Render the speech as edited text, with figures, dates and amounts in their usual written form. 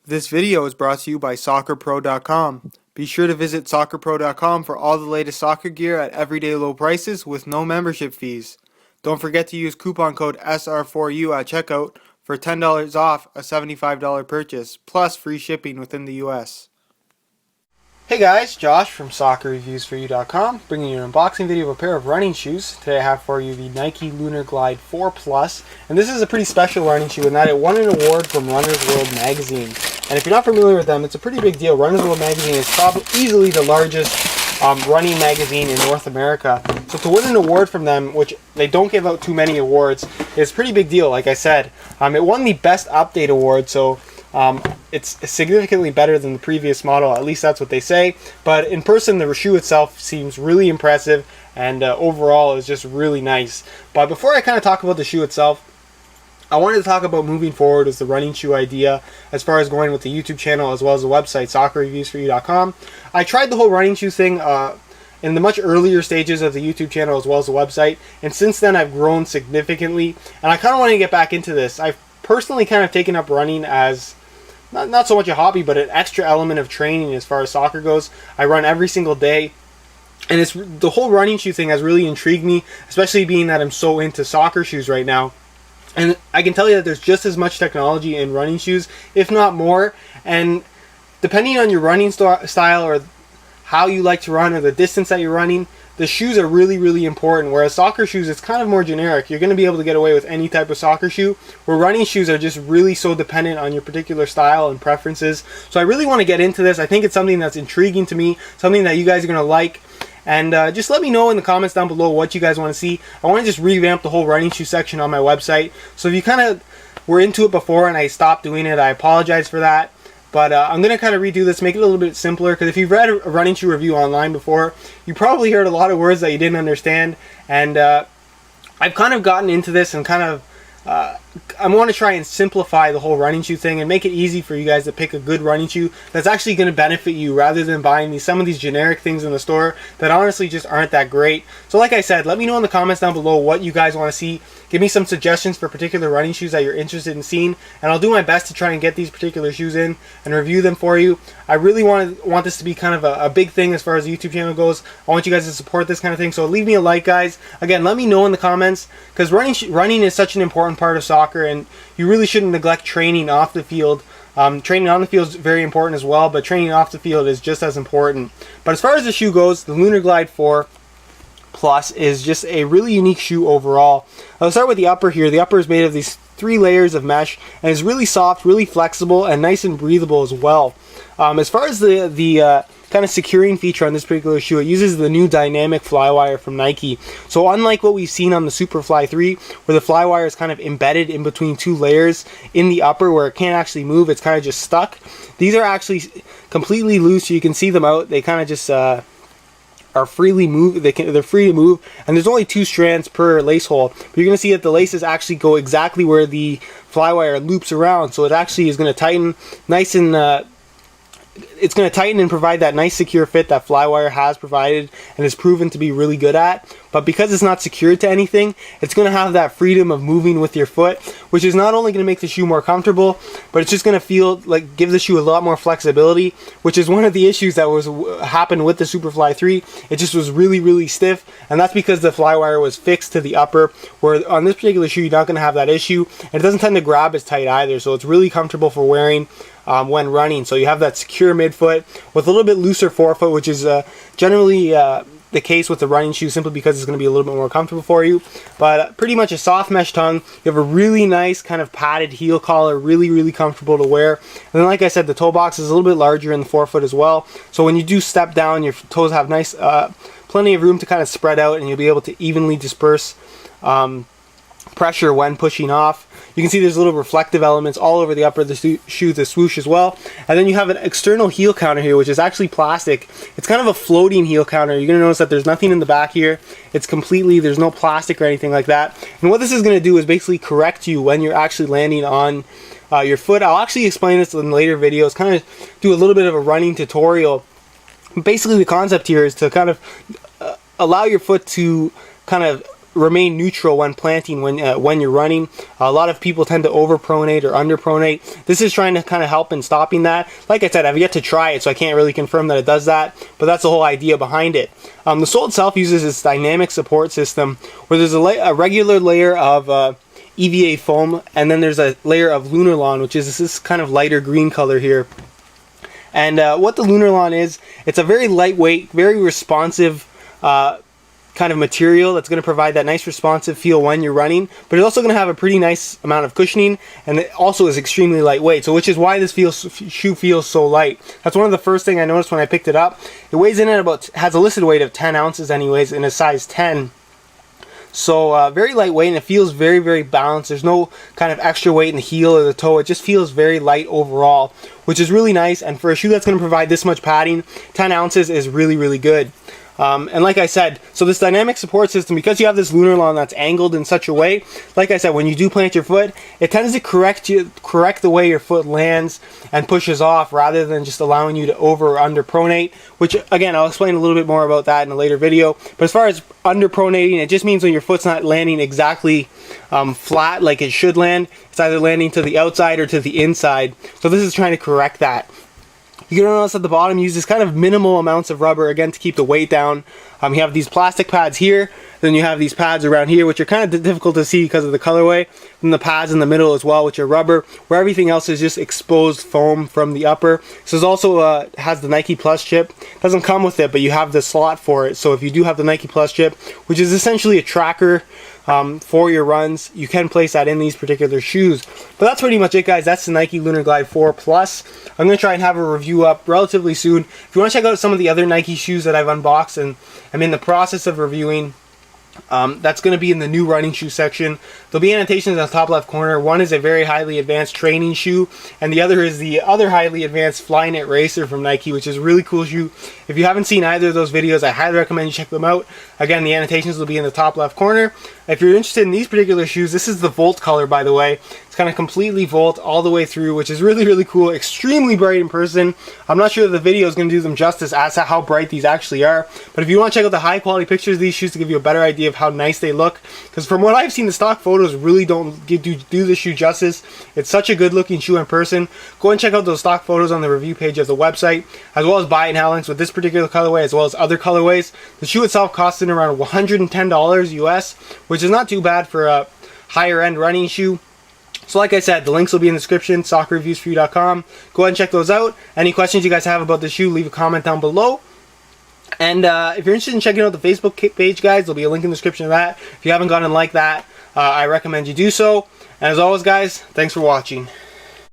This video is brought to you by SoccerPro.com. Be sure to visit SoccerPro.com for all the latest soccer gear at everyday low prices with no membership fees. Don't forget to use coupon code SR4U at checkout for $10 off a $75 purchase, plus free shipping within the US. Hey guys, Josh from SoccerReviewsForYou.com, bringing you an unboxing video of a pair of running shoes. Today I have for you the Nike LunarGlide 4 Plus, and this is a pretty special running shoe in that it won an award from Runner's World magazine. And if you're not familiar with them, it's a pretty big deal. Runner's World magazine is probably easily the largest running magazine in North America. So to win an award from them, which they don't give out too many awards, is a pretty big deal. Like I said, it won the Best Update award, so it's significantly better than the previous model, at least that's what they say. But in person, the shoe itself seems really impressive, and overall is just really nice. But before I kind of talk about the shoe itself, I wanted to talk about moving forward as the running shoe idea, as far as going with the YouTube channel as well as the website, SoccerReviewsForYou.com. I tried the whole running shoe thing in the much earlier stages of the YouTube channel as well as the website, and since then I've grown significantly, and I kind of want to get back into this. I've personally kind of taken up running as not so much a hobby, but an extra element of training as far as soccer goes. I run every single day, and the whole running shoe thing has really intrigued me, especially being that I'm so into soccer shoes right now. And I can tell you that there's just as much technology in running shoes, if not more. And depending on your running style or how you like to run or the distance that you're running, the shoes are really, really important. Whereas soccer shoes, it's kind of more generic. You're going to be able to get away with any type of soccer shoe, where running shoes are just really so dependent on your particular style and preferences. So I really want to get into this. I think it's something that's intriguing to me, something that you guys are going to like. And just let me know in the comments down below what you guys want to see. I want to just revamp the whole running shoe section on my website. So if you kind of were into it before and I stopped doing it, I apologize for that. But I'm going to kind of redo this, make it a little bit simpler, because if you've read a running shoe review online before, you probably heard a lot of words that you didn't understand. And I've kind of gotten into this and kind of I want to try and simplify the whole running shoe thing and make it easy for you guys to pick a good running shoe that's actually going to benefit you, rather than buying some of these generic things in the store that honestly just aren't that great. So like I said, let me know in the comments down below what you guys want to see. Give me some suggestions for particular running shoes that you're interested in seeing, and I'll do my best to try and get these particular shoes in and review them for you. I really want this to be kind of a big thing as far as the YouTube channel goes. I want you guys to support this kind of thing, so leave me a like, guys. Again, let me know in the comments, because running is such an important part of soccer, and you really shouldn't neglect training off the field. Training on the field is very important as well, but training off the field is just as important. But as far as the shoe goes, the LunarGlide 4 Plus is just a really unique shoe overall. I'll start with the upper here. The upper is made of these 3 layers of mesh, and is really soft, really flexible, and nice and breathable as well. As far as the kind of securing feature on this particular shoe, it uses the new dynamic flywire from Nike. So unlike what we've seen on the Superfly 3, where the flywire is kind of embedded in between 2 layers in the upper where it can't actually move, it's kind of just stuck. These are actually completely loose, so you can see them out. They kind of just are freely move. They're free to move, and there's only 2 strands per lace hole. But you're going to see that the laces actually go exactly where the flywire loops around, so it actually is going to tighten nice and it's going to tighten and provide that nice secure fit that flywire has provided and is proven to be really good at. But because it's not secured to anything, it's going to have that freedom of moving with your foot, which is not only going to make the shoe more comfortable, but it's just going to give the shoe a lot more flexibility, which is one of the issues that happened with the Superfly 3. It just was really, really stiff, and that's because the flywire was fixed to the upper, where on this particular shoe you're not going to have that issue, and it doesn't tend to grab as tight either, so it's really comfortable for wearing when running. So you have that secure midfoot with a little bit looser forefoot, which is generally the case with the running shoe, simply because it's going to be a little bit more comfortable for you. But pretty much a soft mesh tongue. You have a really nice kind of padded heel collar, really, really comfortable to wear. And then, like I said, the toe box is a little bit larger in the forefoot as well. So when you do step down, your toes have nice, plenty of room to kind of spread out, and you'll be able to evenly disperse pressure when pushing off. You can see there's little reflective elements all over the upper of the shoe, the swoosh as well. And then you have an external heel counter here, which is actually plastic. It's kind of a floating heel counter. You're going to notice that there's nothing in the back here. It's completely, there's no plastic or anything like that. And what this is going to do is basically correct you when you're actually landing on your foot. I'll actually explain this in later videos, kind of do a little bit of a running tutorial. Basically the concept here is to kind of allow your foot to kind of remain neutral when planting when you're running. A lot of people tend to overpronate or underpronate. This is trying to kind of help in stopping that. Like I said, I've yet to try it, so I can't really confirm that it does that, but that's the whole idea behind it. The sole itself uses this dynamic support system where there's a regular layer of EVA foam, and then there's a layer of LunarGlide, which is this kind of lighter green color here. And what the LunarGlide is, it's a very lightweight, very responsive kind of material that's going to provide that nice responsive feel when you're running, but it's also going to have a pretty nice amount of cushioning, and it also is extremely lightweight, so which is why this shoe feels so light. That's one of the first things I noticed when I picked it up. It weighs in at has a listed weight of 10 ounces anyways, in a size 10. So very lightweight, and it feels very, very balanced. There's no kind of extra weight in the heel or the toe. It just feels very light overall, which is really nice. And for a shoe that's going to provide this much padding, 10 ounces is really, really good. And like I said, so this dynamic support system, because you have this LunarGlide that's angled in such a way, like I said, when you do plant your foot, it tends to correct the way your foot lands and pushes off, rather than just allowing you to over or under pronate, which again, I'll explain a little bit more about that in a later video. But as far as under pronating, it just means when your foot's not landing exactly flat like it should land, it's either landing to the outside or to the inside. So this is trying to correct that. You're going to notice at the bottom uses kind of minimal amounts of rubber, again, to keep the weight down. You have these plastic pads here, then you have these pads around here, which are kind of difficult to see because of the colorway, and the pads in the middle as well, which are rubber, where everything else is just exposed foam from the upper. So this also has the Nike Plus chip. Doesn't come with it, but you have the slot for it. So if you do have the Nike Plus chip, which is essentially a tracker for your runs, you can place that in these particular shoes. But that's pretty much it, guys. That's the Nike LunarGlide 4 Plus. I'm going to try and have a review up relatively soon. If you want to check out some of the other Nike shoes that I've unboxed and I'm in the process of reviewing, that's going to be in the new running shoe section. There'll be annotations in the top left corner. One is a very highly advanced training shoe, and the other is the other highly advanced Flyknit Racer from Nike, which is a really cool shoe. If you haven't seen either of those videos, I highly recommend you check them out. Again, the annotations will be in the top left corner. If you're interested in these particular shoes, this is the Volt color, by the way. It's kind of completely Volt all the way through, which is really, really cool. Extremely bright in person. I'm not sure that the video is going to do them justice as to how bright these actually are, but if you want to check out the high quality pictures of these shoes to give you a better idea of how nice they look, because from what I've seen, the stock photos really don't do the shoe justice. It's such a good looking shoe in person. Go and check out those stock photos on the review page of the website, as well as buy it now links with this particular colorway as well as other colorways. The shoe itself costs in around $110 US, which is not too bad for a higher end running shoe. So like I said, the links will be in the description, soccerreviewsforyou.com. Go ahead and check those out. Any questions you guys have about the shoe, leave a comment down below. And if you're interested in checking out the Facebook page, guys, there'll be a link in the description of that. If you haven't gone and liked that, I recommend you do so. And as always, guys, thanks for watching.